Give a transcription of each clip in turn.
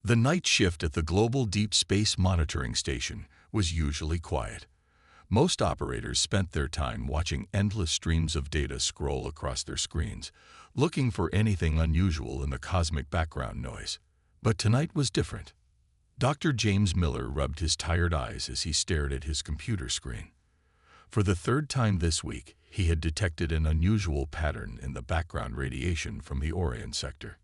The night shift at the Global Deep Space Monitoring Station was usually quiet. Most operators spent their time watching endless streams of data scroll across their screens, looking for anything unusual in the cosmic background noise. But tonight was different. Dr. James Miller rubbed his tired eyes as he stared at his computer screen. For the third time this week, he had detected an unusual pattern in the background radiation from the Orion sector.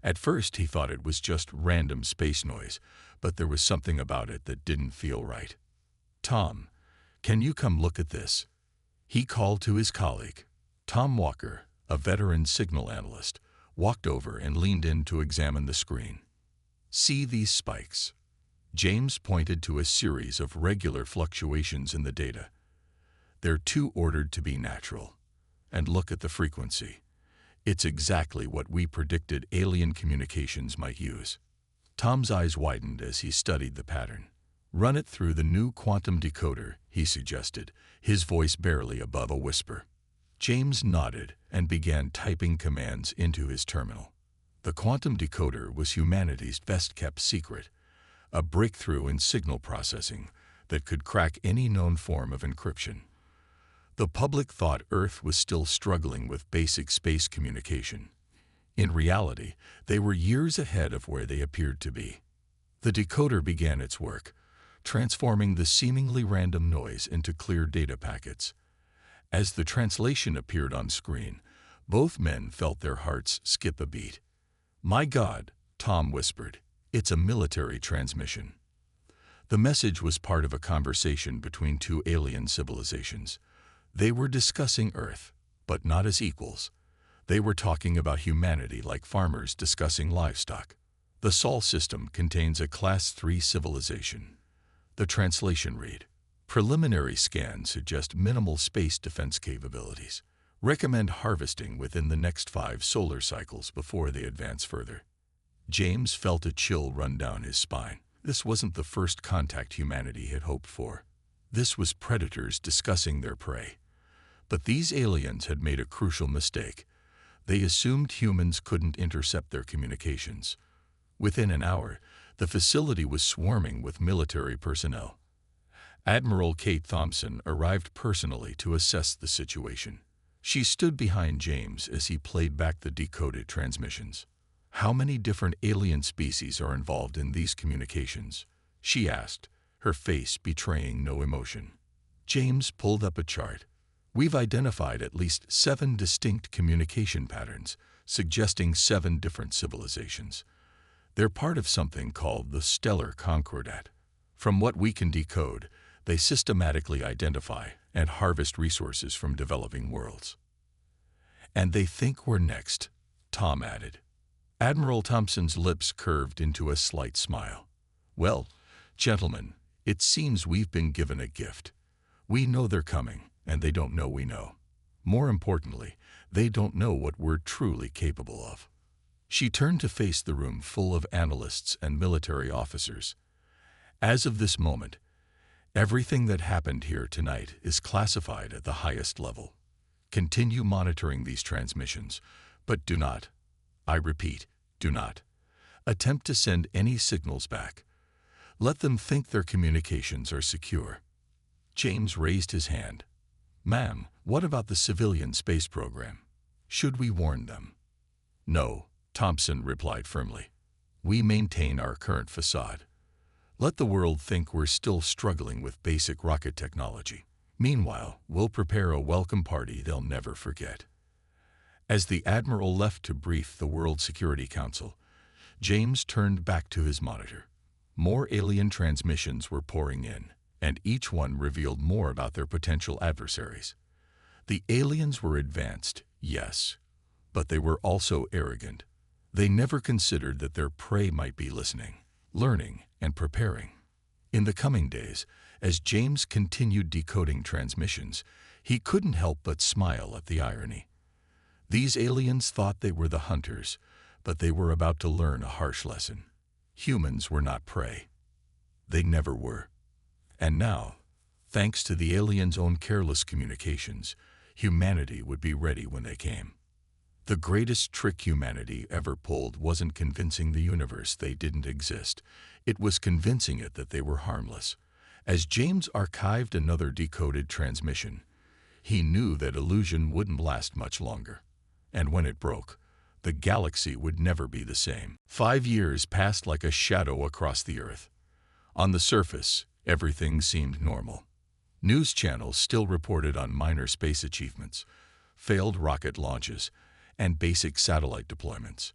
At first, he thought it was just random space noise, but there was something about it that didn't feel right. "Tom, can you come look at this?" He called to his colleague. Tom Walker, a veteran signal analyst, walked over and leaned in to examine the screen. "See these spikes?" James pointed to a series of regular fluctuations in the data. "They're too ordered to be natural. And look at the frequency. It's exactly what we predicted alien communications might use." Tom's eyes widened as he studied the pattern. "Run it through the new quantum decoder," he suggested, his voice barely above a whisper. James nodded and began typing commands into his terminal. The quantum decoder was humanity's best-kept secret, a breakthrough in signal processing that could crack any known form of encryption. The public thought Earth was still struggling with basic space communication. In reality, they were years ahead of where they appeared to be. The decoder began its work, transforming the seemingly random noise into clear data packets. As the translation appeared on screen, both men felt their hearts skip a beat. "My God," Tom whispered, "it's a military transmission." The message was part of a conversation between two alien civilizations. They were discussing Earth, but not as equals. They were talking about humanity like farmers discussing livestock. "The Sol system contains a Class 3 civilization." The translation read, "Preliminary scans suggest minimal space defense capabilities. Recommend harvesting within the next 5 solar cycles before they advance further." James felt a chill run down his spine. This wasn't the first contact humanity had hoped for. This was predators discussing their prey. But these aliens had made a crucial mistake. They assumed humans couldn't intercept their communications. Within an hour, the facility was swarming with military personnel. Admiral Kate Thompson arrived personally to assess the situation. She stood behind James as he played back the decoded transmissions. "How many different alien species are involved in these communications?" she asked, her face betraying no emotion. James pulled up a chart. "We've identified at least 7 distinct communication patterns, suggesting 7 different civilizations. They're part of something called the Stellar Concordat. From what we can decode, they systematically identify and harvest resources from developing worlds." "And they think we're next," Tom added. Admiral Thompson's lips curved into a slight smile. "Well, gentlemen, it seems we've been given a gift. We know they're coming, and they don't know we know. More importantly, they don't know what we're truly capable of." She turned to face the room full of analysts and military officers. "As of this moment, everything that happened here tonight is classified at the highest level. Continue monitoring these transmissions, but do not, I repeat, do not, attempt to send any signals back. Let them think their communications are secure." James raised his hand. "Ma'am, what about the civilian space program? Should we warn them?" "No," Thompson replied firmly. "We maintain our current facade. Let the world think we're still struggling with basic rocket technology. Meanwhile, we'll prepare a welcome party they'll never forget." As the Admiral left to brief the World Security Council, James turned back to his monitor. More alien transmissions were pouring in, and each one revealed more about their potential adversaries. The aliens were advanced, yes, but they were also arrogant. They never considered that their prey might be listening, learning, and preparing. In the coming days, as James continued decoding transmissions, he couldn't help but smile at the irony. These aliens thought they were the hunters, but they were about to learn a harsh lesson. Humans were not prey. They never were. And now, thanks to the aliens' own careless communications, humanity would be ready when they came. The greatest trick humanity ever pulled wasn't convincing the universe they didn't exist. It was convincing it that they were harmless. As James archived another decoded transmission, he knew that illusion wouldn't last much longer. And when it broke, the galaxy would never be the same. 5 years passed like a shadow across the Earth. On the surface, everything seemed normal. News channels still reported on minor space achievements, failed rocket launches, and basic satellite deployments.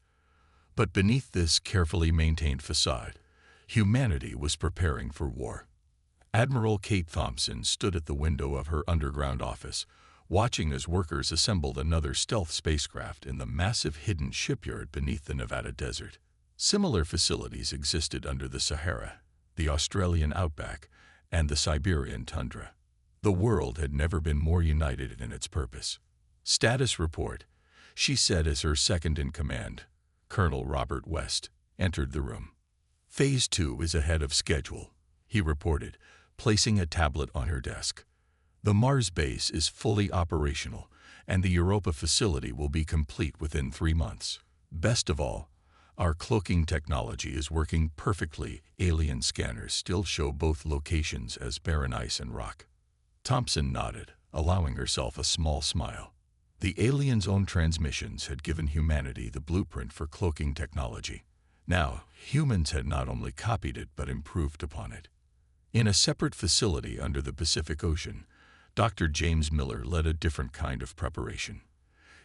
But beneath this carefully maintained facade, humanity was preparing for war. Admiral Kate Thompson stood at the window of her underground office, watching as workers assembled another stealth spacecraft in the massive hidden shipyard beneath the Nevada desert. Similar facilities existed under the Sahara, the Australian outback, and the Siberian tundra. The world had never been more united in its purpose. "Status report," she said as her second-in-command, Colonel Robert West, entered the room. "Phase 2 is ahead of schedule," he reported, placing a tablet on her desk. "The Mars base is fully operational, and the Europa facility will be complete within 3 months. Best of all, our cloaking technology is working perfectly. Alien scanners still show both locations as barren ice and rock." Thompson nodded, allowing herself a small smile. The aliens' own transmissions had given humanity the blueprint for cloaking technology. Now, humans had not only copied it but improved upon it. In a separate facility under the Pacific Ocean, Dr. James Miller led a different kind of preparation.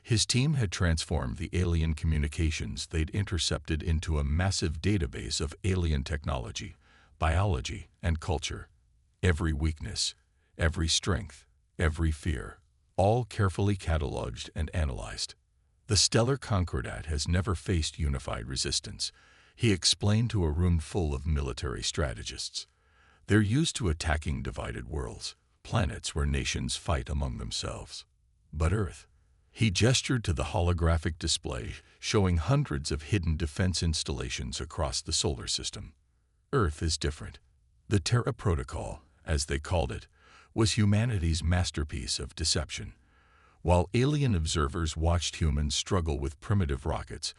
His team had transformed the alien communications they'd intercepted into a massive database of alien technology, biology, and culture. Every weakness, every strength, every fear, all carefully cataloged and analyzed. "The Stellar Concordat has never faced unified resistance," he explained to a room full of military strategists. "They're used to attacking divided worlds, planets where nations fight among themselves. But Earth—" He gestured to the holographic display showing hundreds of hidden defense installations across the solar system. "Earth is different." The Terra Protocol, as they called it, was humanity's masterpiece of deception. While alien observers watched humans struggle with primitive rockets,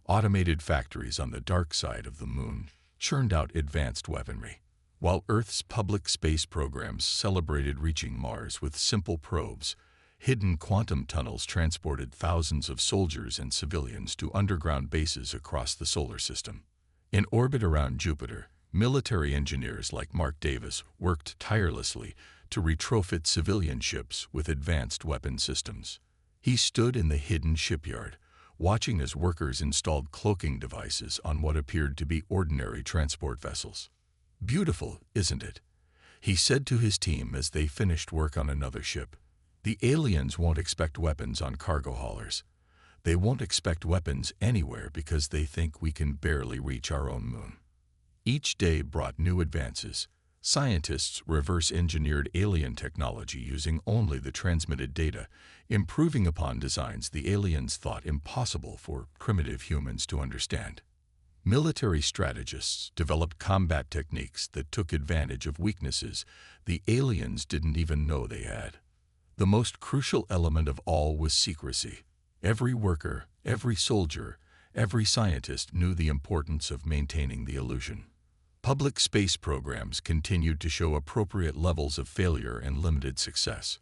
automated factories on the dark side of the moon churned out advanced weaponry. While Earth's public space programs celebrated reaching Mars with simple probes, hidden quantum tunnels transported thousands of soldiers and civilians to underground bases across the solar system. In orbit around Jupiter, military engineers like Mark Davis worked tirelessly to retrofit civilian ships with advanced weapon systems. He stood in the hidden shipyard, watching as workers installed cloaking devices on what appeared to be ordinary transport vessels. "Beautiful, isn't it?" he said to his team as they finished work on another ship. "The aliens won't expect weapons on cargo haulers. They won't expect weapons anywhere because they think we can barely reach our own moon." Each day brought new advances. Scientists reverse-engineered alien technology using only the transmitted data, improving upon designs the aliens thought impossible for primitive humans to understand. Military strategists developed combat techniques that took advantage of weaknesses the aliens didn't even know they had. The most crucial element of all was secrecy. Every worker, every soldier, every scientist knew the importance of maintaining the illusion. Public space programs continued to show appropriate levels of failure and limited success.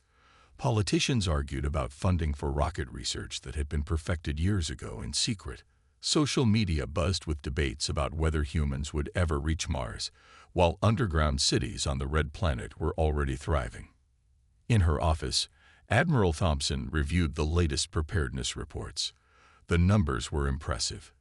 Politicians argued about funding for rocket research that had been perfected years ago in secret. Social media buzzed with debates about whether humans would ever reach Mars, while underground cities on the Red Planet were already thriving. In her office, Admiral Thompson reviewed the latest preparedness reports. The numbers were impressive.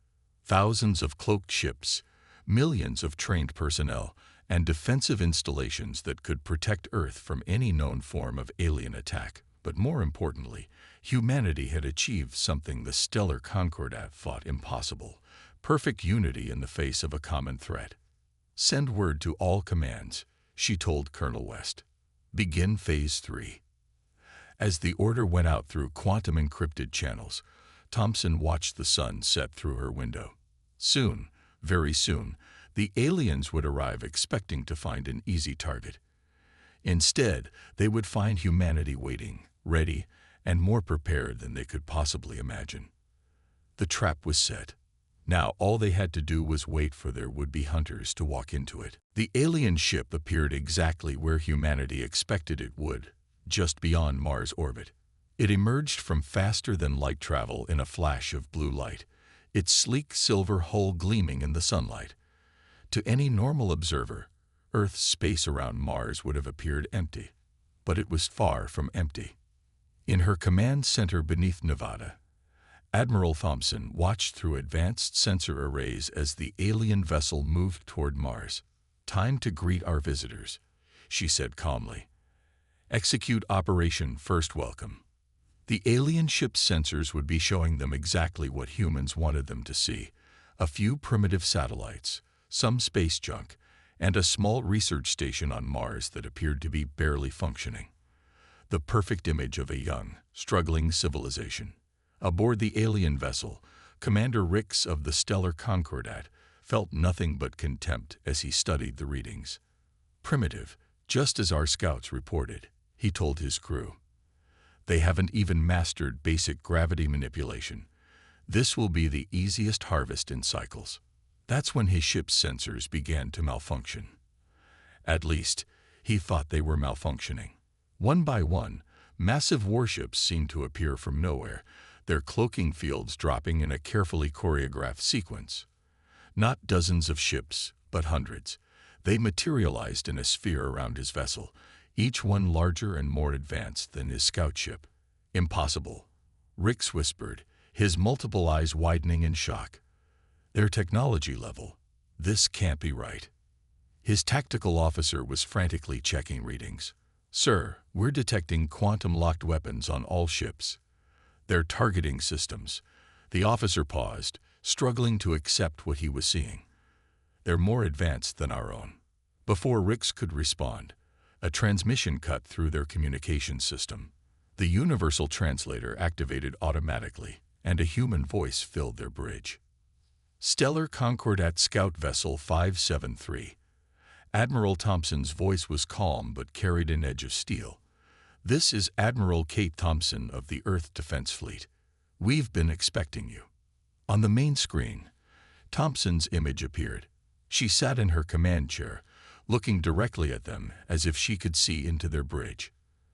Thousands of cloaked ships, millions of trained personnel, and defensive installations that could protect Earth from any known form of alien attack. But more importantly, humanity had achieved something the Stellar Concordat thought impossible: perfect unity in the face of a common threat. "Send word to all commands," she told Colonel West. "Begin Phase 3. As the order went out through quantum-encrypted channels, Thompson watched the sun set through her window. Soon, very soon, the aliens would arrive expecting to find an easy target. Instead, they would find humanity waiting, ready, and more prepared than they could possibly imagine. The trap was set. Now all they had to do was wait for their would-be hunters to walk into it. The alien ship appeared exactly where humanity expected it would, just beyond Mars' orbit. It emerged from faster-than-light travel in a flash of blue light, its sleek silver hull gleaming in the sunlight. To any normal observer, Earth's space around Mars would have appeared empty. But it was far from empty. In her command center beneath Nevada, Admiral Thompson watched through advanced sensor arrays as the alien vessel moved toward Mars. "Time to greet our visitors," she said calmly. "Execute Operation First Welcome." The alien ship's sensors would be showing them exactly what humans wanted them to see: a few primitive satellites, some space junk, and a small research station on Mars that appeared to be barely functioning. The perfect image of a young, struggling civilization. Aboard the alien vessel, Commander Rix of the Stellar Concordat felt nothing but contempt as he studied the readings. "Primitive, just as our scouts reported," he told his crew. "They haven't even mastered basic gravity manipulation. This will be the easiest harvest in cycles." That's when his ship's sensors began to malfunction. At least, he thought they were malfunctioning. One by one, massive warships seemed to appear from nowhere, their cloaking fields dropping in a carefully choreographed sequence. Not dozens of ships, but hundreds. They materialized in a sphere around his vessel, each one larger and more advanced than his scout ship. "Impossible," Rix whispered, his multiple eyes widening in shock. "Their technology level. This can't be right." His tactical officer was frantically checking readings. "Sir, we're detecting quantum-locked weapons on all ships. They're targeting systems." The officer paused, struggling to accept what he was seeing. "They're more advanced than our own." Before Rix could respond, a transmission cut through their communications system. The universal translator activated automatically, and a human voice filled their bridge. "Stellar Concordat Scout Vessel 573. Admiral Thompson's voice was calm but carried an edge of steel. "This is Admiral Kate Thompson of the Earth Defense Fleet. We've been expecting you." On the main screen, Thompson's image appeared. She sat in her command chair, looking directly at them as if she could see into their bridge.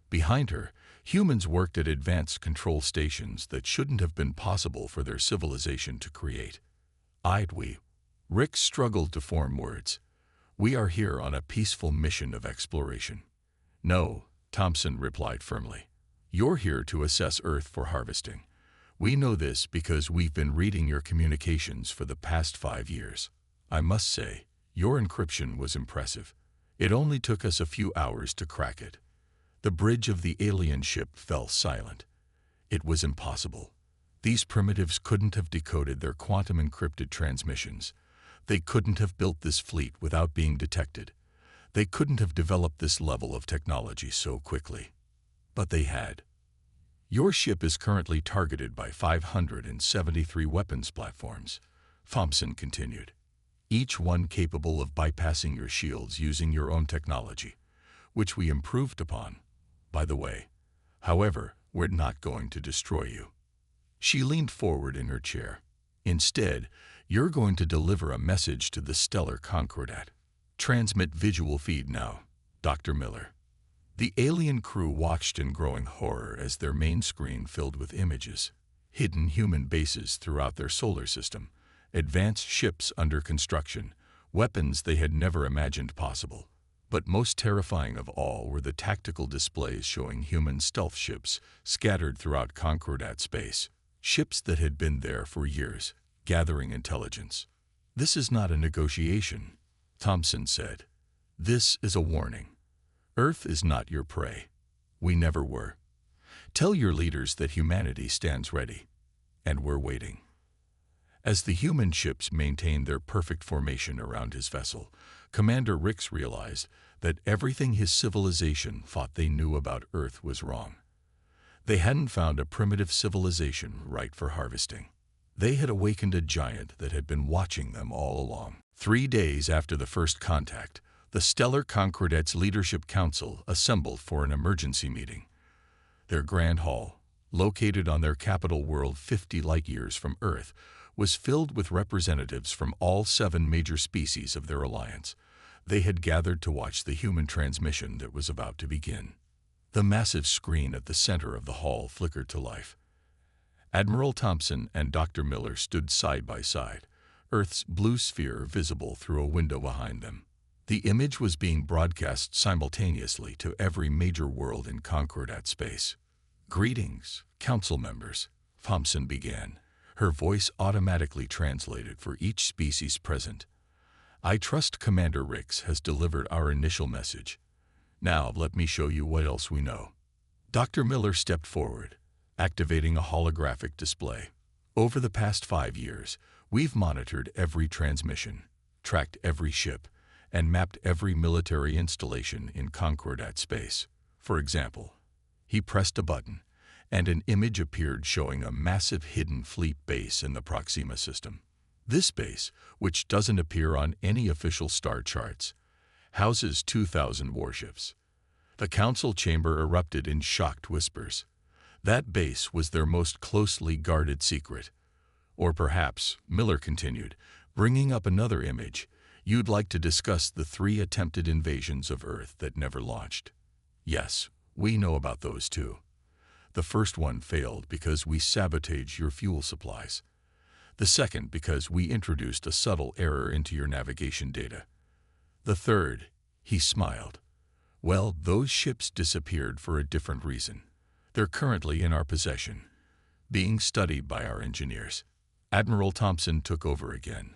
Behind her, humans worked at advanced control stations that shouldn't have been possible for their civilization to create. "We." Rick struggled to form words. "We are here on a peaceful mission of exploration." "No," Thompson replied firmly. "You're here to assess Earth for harvesting. We know this because we've been reading your communications for the past 5 years. I must say, your encryption was impressive. It only took us a few hours to crack it." The bridge of the alien ship fell silent. It was impossible. These primitives couldn't have decoded their quantum-encrypted transmissions. They couldn't have built this fleet without being detected. They couldn't have developed this level of technology so quickly. But they had. "Your ship is currently targeted by 573 weapons platforms," Thompson continued. "Each one capable of bypassing your shields using your own technology, which we improved upon, by the way. However, we're not going to destroy you." She leaned forward in her chair. "Instead, you're going to deliver a message to the Stellar Concordat. Transmit visual feed now, Dr. Miller." The alien crew watched in growing horror as their main screen filled with images. Hidden human bases throughout their solar system, advanced ships under construction, weapons they had never imagined possible. But most terrifying of all were the tactical displays showing human stealth ships scattered throughout Concordat space. Ships that had been there for years, gathering intelligence. "This is not a negotiation," Thompson said. "This is a warning. Earth is not your prey. We never were. Tell your leaders that humanity stands ready, and we're waiting." As the human ships maintained their perfect formation around his vessel, Commander Rix realized that everything his civilization thought they knew about Earth was wrong. They hadn't found a primitive civilization right for harvesting. They had awakened a giant that had been watching them all along. 3 days after the first contact, the Stellar Concordat's Leadership Council assembled for an emergency meeting. Their grand hall, located on their capital world 50 light-years from Earth, was filled with representatives from all 7 major species of their alliance. They had gathered to watch the human transmission that was about to begin. The massive screen at the center of the hall flickered to life. Admiral Thompson and Dr. Miller stood side by side, Earth's blue sphere visible through a window behind them. The image was being broadcast simultaneously to every major world in Concordat space. "Greetings, Council members," Thompson began, her voice automatically translated for each species present. "I trust Commander Rix has delivered our initial message. Now let me show you what else we know." Dr. Miller stepped forward, activating a holographic display. "Over the past 5 years, we've monitored every transmission, tracked every ship, and mapped every military installation in Concordat space. For example," he pressed a button, and an image appeared showing a massive hidden fleet base in the Proxima system. This base, which doesn't appear on any official star charts, houses 2,000 warships. The council chamber erupted in shocked whispers. That base was their most closely guarded secret. "Or perhaps," Miller continued, bringing up another image, "you'd like to discuss the 3 attempted invasions of Earth that never launched. Yes, we know about those too. The first one failed because we sabotaged your fuel supplies. The second because we introduced a subtle error into your navigation data. The third," he smiled, "well, those ships disappeared for a different reason. They're currently in our possession, being studied by our engineers." Admiral Thompson took over again.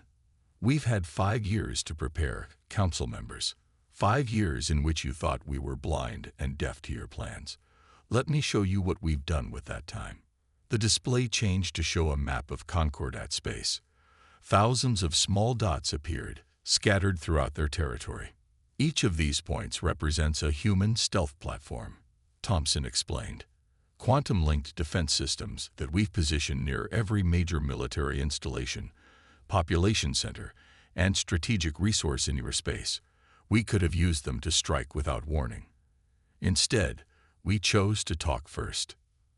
"We've had 5 years to prepare, Council members. 5 years in which you thought we were blind and deaf to your plans. Let me show you what we've done with that time." The display changed to show a map of Concordat space. Thousands of small dots appeared, scattered throughout their territory. "Each of these points represents a human stealth platform," Thompson explained. "Quantum-linked defense systems that we've positioned near every major military installation, population center, and strategic resource in your space. We could have used them to strike without warning. Instead, we chose to talk first."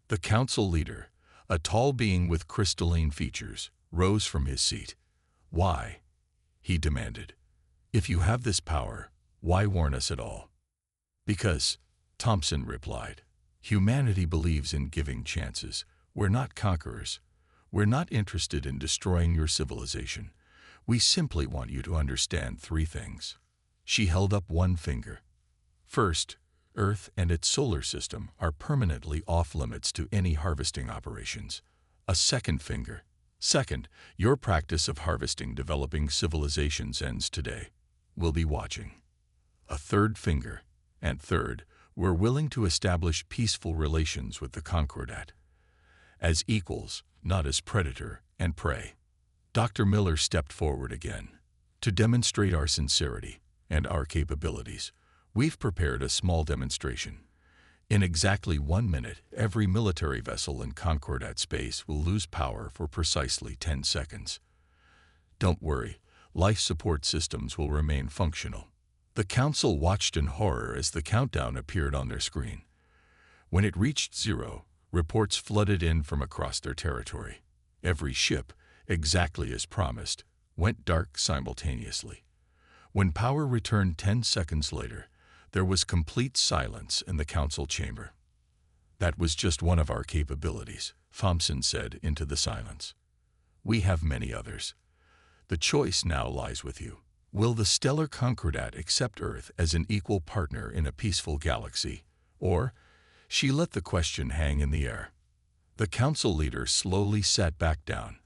The council leader, a tall being with crystalline features, rose from his seat. "Why?" he demanded. "If you have this power, why warn us at all?" "Because," Thompson replied, "humanity believes in giving chances. We're not conquerors. We're not interested in destroying your civilization. We simply want you to understand 3 things." She held up one finger. "First, Earth and its solar system are permanently off-limits to any harvesting operations. A second finger. Second, your practice of harvesting developing civilizations ends today. We'll be watching. A third finger. And third, we're willing to establish peaceful relations with the Concordat. As equals, not as predator and prey." Dr. Miller stepped forward again. "To demonstrate our sincerity and our capabilities, we've prepared a small demonstration. In exactly 1 minute, every military vessel in Concordat space will lose power for precisely 10 seconds. Don't worry, life support systems will remain functional." The council watched in horror as the countdown appeared on their screen. When it reached 0, reports flooded in from across their territory. Every ship, exactly as promised, went dark simultaneously. When power returned 10 seconds later, there was complete silence in the council chamber. "That was just one of our capabilities," Thompson said into the silence. "We have many others. The choice now lies with you. Will the stellar Concordat accept Earth as an equal partner in a peaceful galaxy, or?" She let the question hang in the air. The council leader slowly sat back down.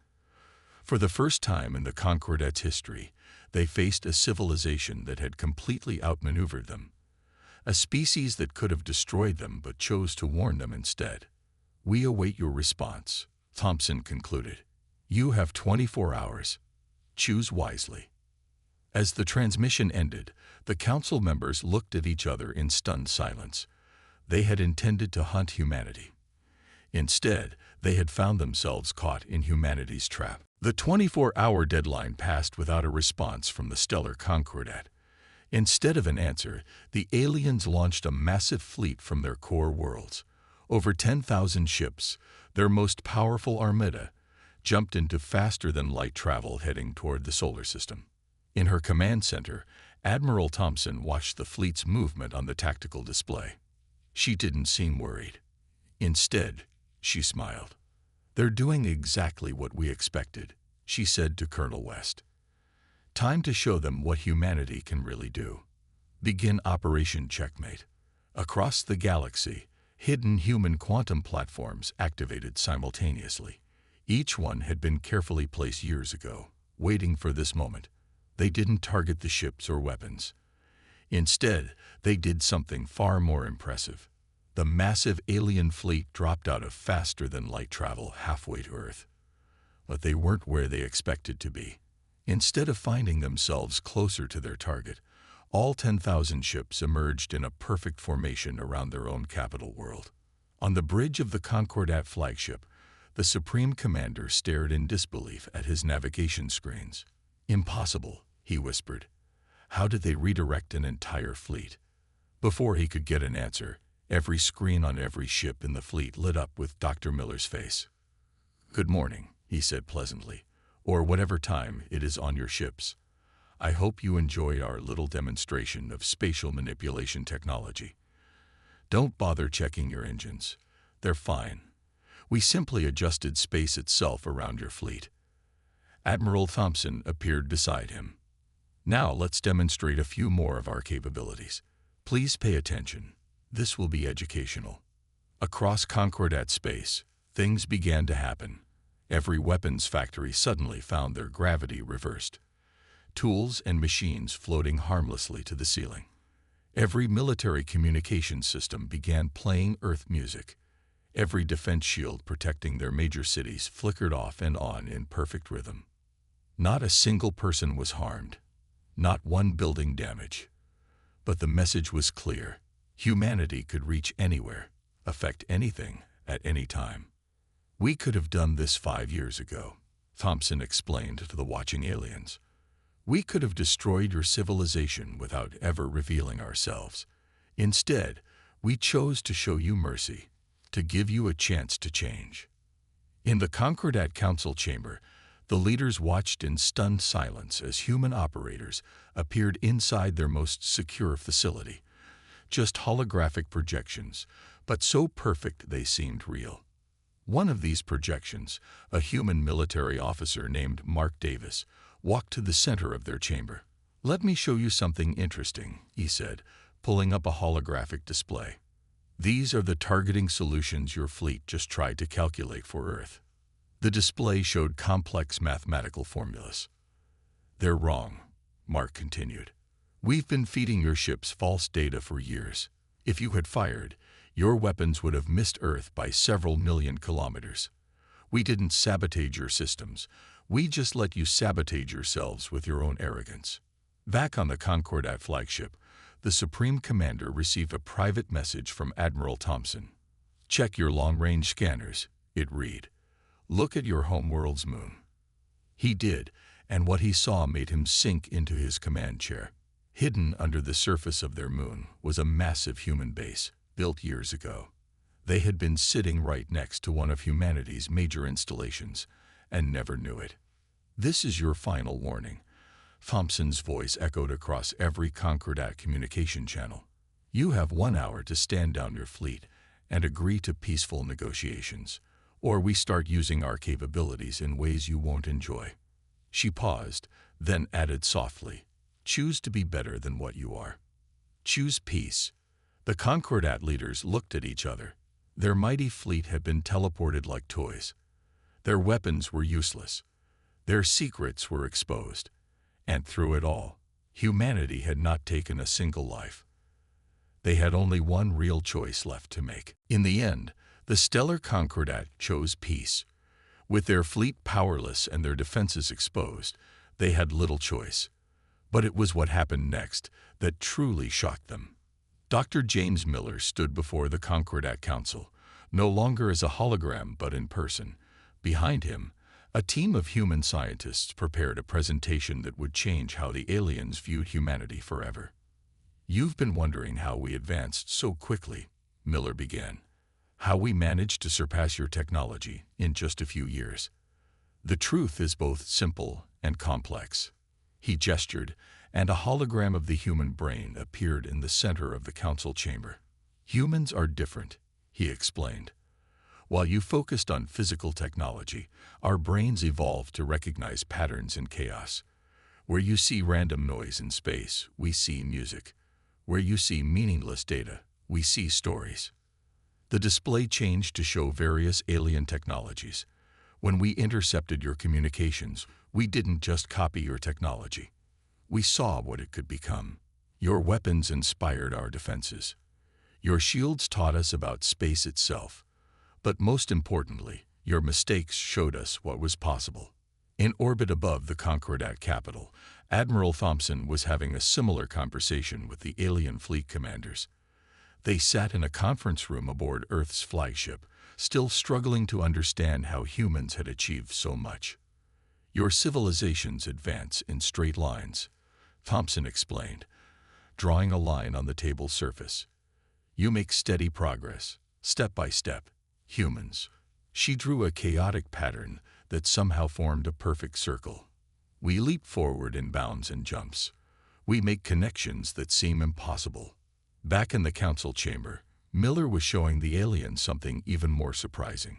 For the first time in the Concordat's history, they faced a civilization that had completely outmaneuvered them. A species that could have destroyed them but chose to warn them instead. "We await your response," Thompson concluded. "You have 24 hours. Choose wisely." As the transmission ended, the council members looked at each other in stunned silence. They had intended to hunt humanity. Instead, they had found themselves caught in humanity's trap. The 24-hour deadline passed without a response from the stellar Concordat. Instead of an answer, the aliens launched a massive fleet from their core worlds. Over 10,000 ships, their most powerful armada, jumped into faster-than-light travel heading toward the solar system. In her command center, Admiral Thompson watched the fleet's movement on the tactical display. She didn't seem worried. Instead, she smiled. "They're doing exactly what we expected," she said to Colonel West. "Time to show them what humanity can really do." Begin Operation Checkmate. Across the galaxy, hidden human quantum platforms activated simultaneously. Each one had been carefully placed years ago, waiting for this moment. They didn't target the ships or weapons. Instead, they did something far more impressive. The massive alien fleet dropped out of faster-than-light travel halfway to Earth. But they weren't where they expected to be. Instead of finding themselves closer to their target, all 10,000 ships emerged in a perfect formation around their own capital world. On the bridge of the Concordat flagship, the Supreme Commander stared in disbelief at his navigation screens. "Impossible," he whispered. "How did they redirect an entire fleet?" Before he could get an answer, every screen on every ship in the fleet lit up with Dr. Miller's face. "Good morning," he said pleasantly, "or whatever time it is on your ships. I hope you enjoy our little demonstration of spatial manipulation technology. Don't bother checking your engines. They're fine. We simply adjusted space itself around your fleet." Admiral Thompson appeared beside him. "Now let's demonstrate a few more of our capabilities. Please pay attention. This will be educational." Across Concordat space, things began to happen. Every weapons factory suddenly found their gravity reversed. Tools and machines floating harmlessly to the ceiling. Every military communications system began playing Earth music. Every defense shield protecting their major cities flickered off and on in perfect rhythm. Not a single person was harmed. Not one building damaged. But the message was clear. Humanity could reach anywhere, affect anything, at any time. "We could have done this 5 years ago," Thompson explained to the watching aliens. "We could have destroyed your civilization without ever revealing ourselves. Instead, we chose to show you mercy, to give you a chance to change." In the Concordat Council chamber, the leaders watched in stunned silence as human operators appeared inside their most secure facility. Just holographic projections, but so perfect they seemed real. One of these projections, a human military officer named Mark Davis, walked to the center of their chamber. "Let me show you something interesting," he said, pulling up a holographic display. "These are the targeting solutions your fleet just tried to calculate for Earth." The display showed complex mathematical formulas. "They're wrong," Mark continued. "We've been feeding your ships false data for years. If you had fired, your weapons would have missed Earth by several million kilometers. We didn't sabotage your systems. We just let you sabotage yourselves with your own arrogance." Back on the Concordat flagship, the Supreme Commander received a private message from Admiral Thompson. "Check your long-range scanners," it read. "Look at your homeworld's moon." He did, and what he saw made him sink into his command chair. Hidden under the surface of their moon was a massive human base, built years ago. They had been sitting right next to one of humanity's major installations, and never knew it. "This is your final warning," Thompson's voice echoed across every Concordat communication channel. "You have 1 hour to stand down your fleet and agree to peaceful negotiations, or we start using our capabilities in ways you won't enjoy." She paused, then added softly, "Choose to be better than what you are. Choose peace." The Concordat leaders looked at each other. Their mighty fleet had been teleported like toys. Their weapons were useless. Their secrets were exposed. And through it all, humanity had not taken a single life. They had only one real choice left to make. In the end, the stellar Concordat chose peace. With their fleet powerless and their defenses exposed, they had little choice. But it was what happened next that truly shocked them. Dr. James Miller stood before the Concordat Council, no longer as a hologram but in person. Behind him, a team of human scientists prepared a presentation that would change how the aliens viewed humanity forever. "You've been wondering how we advanced so quickly," Miller began. How we managed to surpass your technology in just a few years. The truth is both simple and complex. He gestured, and a hologram of the human brain appeared in the center of the council chamber. Humans are different, he explained. While you focused on physical technology, our brains evolved to recognize patterns in chaos. Where you see random noise in space, we see music. Where you see meaningless data, we see stories. The display changed to show various alien technologies. When we intercepted your communications, we didn't just copy your technology. We saw what it could become. Your weapons inspired our defenses. Your shields taught us about space itself. But most importantly, your mistakes showed us what was possible. In orbit above the Concordat capital, Admiral Thompson was having a similar conversation with the alien fleet commanders. They sat in a conference room aboard Earth's flagship, still struggling to understand how humans had achieved so much. Your civilizations advance in straight lines, Thompson explained, drawing a line on the table's surface. You make steady progress, step by step. Humans. She drew a chaotic pattern that somehow formed a perfect circle. We leap forward in bounds and jumps. We make connections that seem impossible. Back in the council chamber, Miller was showing the aliens something even more surprising.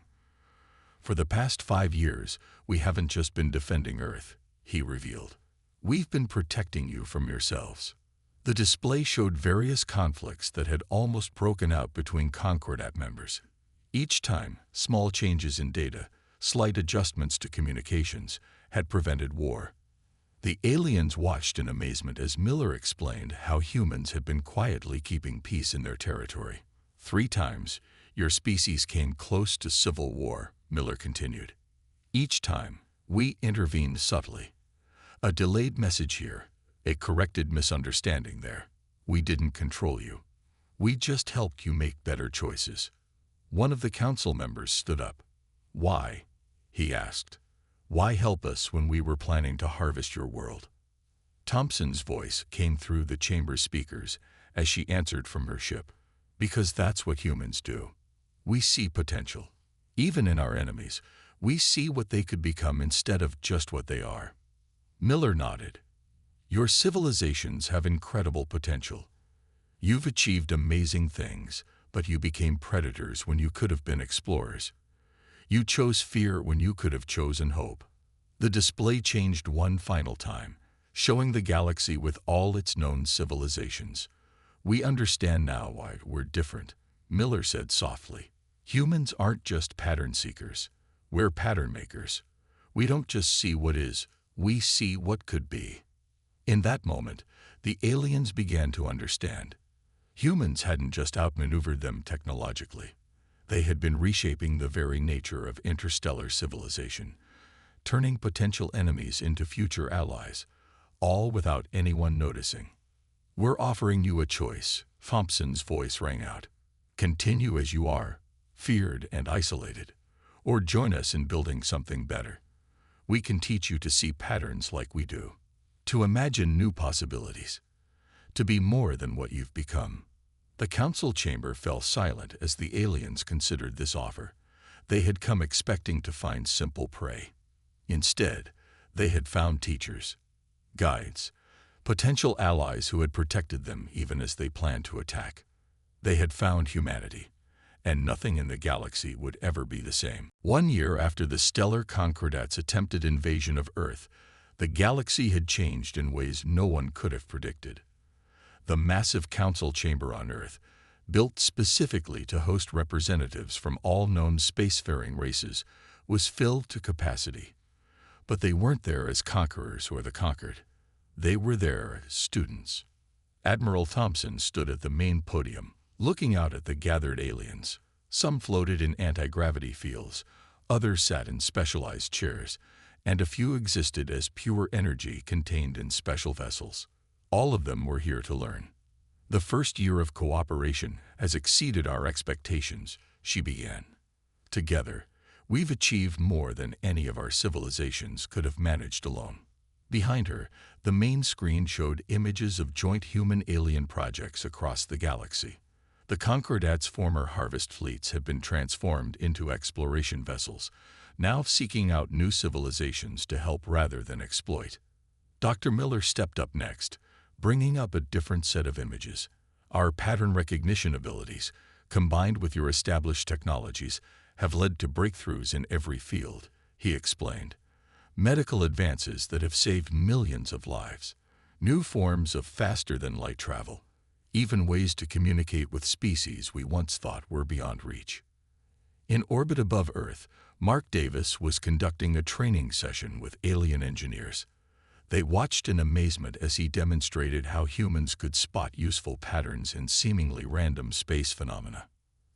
For the past 5 years, we haven't just been defending Earth, he revealed. We've been protecting you from yourselves. The display showed various conflicts that had almost broken out between Concordat members. Each time, small changes in data, slight adjustments to communications, had prevented war. The aliens watched in amazement as Miller explained how humans had been quietly keeping peace in their territory. 3 times, your species came close to civil war, Miller continued. Each time, we intervened subtly. A delayed message here, a corrected misunderstanding there. We didn't control you. We just helped you make better choices. One of the council members stood up. Why? He asked. Why help us when we were planning to harvest your world? Thompson's voice came through the chamber speakers as she answered from her ship. Because that's what humans do. We see potential. Even in our enemies, we see what they could become instead of just what they are. Miller nodded. Your civilizations have incredible potential. You've achieved amazing things, but you became predators when you could have been explorers. You chose fear when you could have chosen hope. The display changed one final time, showing the galaxy with all its known civilizations. We understand now why we're different, Miller said softly. Humans aren't just pattern seekers. We're pattern makers. We don't just see what is, we see what could be. In that moment, the aliens began to understand. Humans hadn't just outmaneuvered them technologically. They had been reshaping the very nature of interstellar civilization, turning potential enemies into future allies, all without anyone noticing. We're offering you a choice, Thompson's voice rang out. Continue as you are, feared and isolated, or join us in building something better. We can teach you to see patterns like we do, to imagine new possibilities, to be more than what you've become. The council chamber fell silent as the aliens considered this offer. They had come expecting to find simple prey. Instead, they had found teachers, guides, potential allies who had protected them even as they planned to attack. They had found humanity, and nothing in the galaxy would ever be the same. 1 year after the stellar Concordat's attempted invasion of Earth, the galaxy had changed in ways no one could have predicted. The massive council chamber on Earth, built specifically to host representatives from all known spacefaring races, was filled to capacity. But they weren't there as conquerors or the conquered. They were there as students. Admiral Thompson stood at the main podium, looking out at the gathered aliens. Some floated in anti-gravity fields, others sat in specialized chairs, and a few existed as pure energy contained in special vessels. All of them were here to learn. The first year of cooperation has exceeded our expectations, she began. Together, we've achieved more than any of our civilizations could have managed alone. Behind her, the main screen showed images of joint human-alien projects across the galaxy. The Concordat's former harvest fleets have been transformed into exploration vessels, now seeking out new civilizations to help rather than exploit. Dr. Miller stepped up next, bringing up a different set of images. Our pattern recognition abilities, combined with your established technologies, have led to breakthroughs in every field, he explained. Medical advances that have saved millions of lives, new forms of faster-than-light travel, even ways to communicate with species we once thought were beyond reach. In orbit above Earth, Mark Davis was conducting a training session with alien engineers. They watched in amazement as he demonstrated how humans could spot useful patterns in seemingly random space phenomena.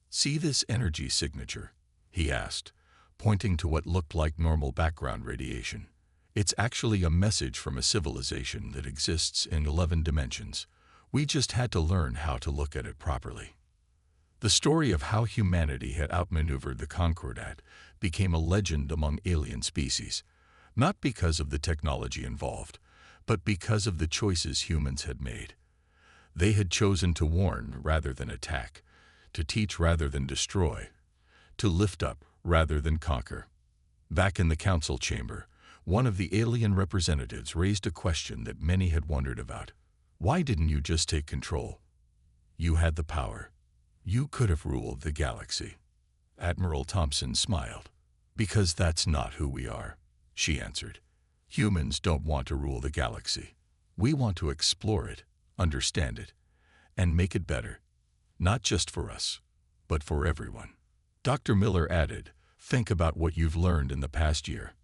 "See this energy signature?" he asked, pointing to what looked like normal background radiation. "It's actually a message from a civilization that exists in 11 dimensions. We just had to learn how to look at it properly." The story of how humanity had outmaneuvered the Concordat became a legend among alien species, not because of the technology involved, but because of the choices humans had made. They had chosen to warn rather than attack, to teach rather than destroy, to lift up rather than conquer. Back in the council chamber, one of the alien representatives raised a question that many had wondered about. "Why didn't you just take control? You had the power. You could have ruled the galaxy." Admiral Thompson smiled. "Because that's not who we are," she answered. "Humans don't want to rule the galaxy. We want to explore it, understand it, and make it better. Not just for us, but for everyone." Dr. Miller added, "Think about what you've learned in the past year.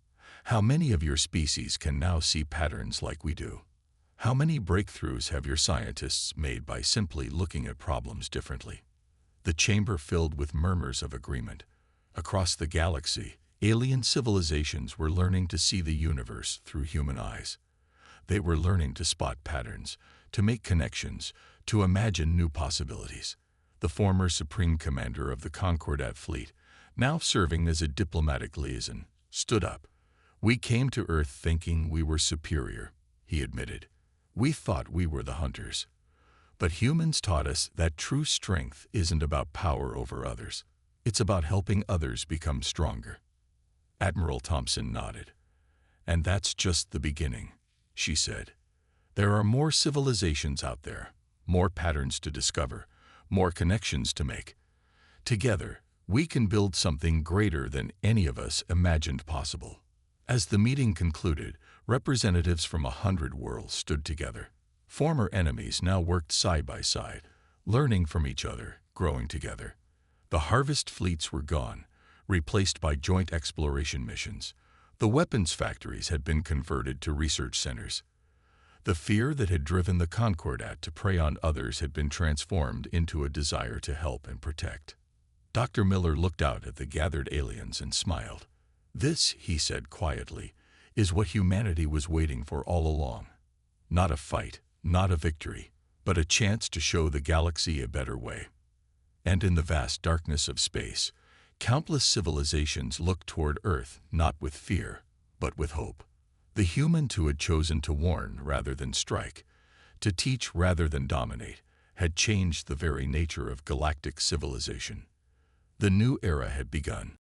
How many of your species can now see patterns like we do? How many breakthroughs have your scientists made by simply looking at problems differently?" The chamber filled with murmurs of agreement. Across the galaxy, alien civilizations were learning to see the universe through human eyes. They were learning to spot patterns, to make connections, to imagine new possibilities. The former Supreme Commander of the Concordat fleet, now serving as a diplomatic liaison, stood up. "We came to Earth thinking we were superior," he admitted. "We thought we were the hunters. But humans taught us that true strength isn't about power over others. It's about helping others become stronger." Admiral Thompson nodded. "And that's just the beginning," she said. "There are more civilizations out there, more patterns to discover, more connections to make. Together, we can build something greater than any of us imagined possible." As the meeting concluded, representatives from 100 worlds stood together. Former enemies now worked side by side, learning from each other, growing together. The harvest fleets were gone, replaced by joint exploration missions. The weapons factories had been converted to research centers. The fear that had driven the Concordat to prey on others had been transformed into a desire to help and protect. Dr. Miller looked out at the gathered aliens and smiled. "This," he said quietly, "is what humanity was waiting for all along. Not a fight, not a victory, but a chance to show the galaxy a better way." And in the vast darkness of space, countless civilizations looked toward Earth not with fear, but with hope. The humans who had chosen to warn rather than strike, to teach rather than dominate, had changed the very nature of galactic civilization. The new era had begun,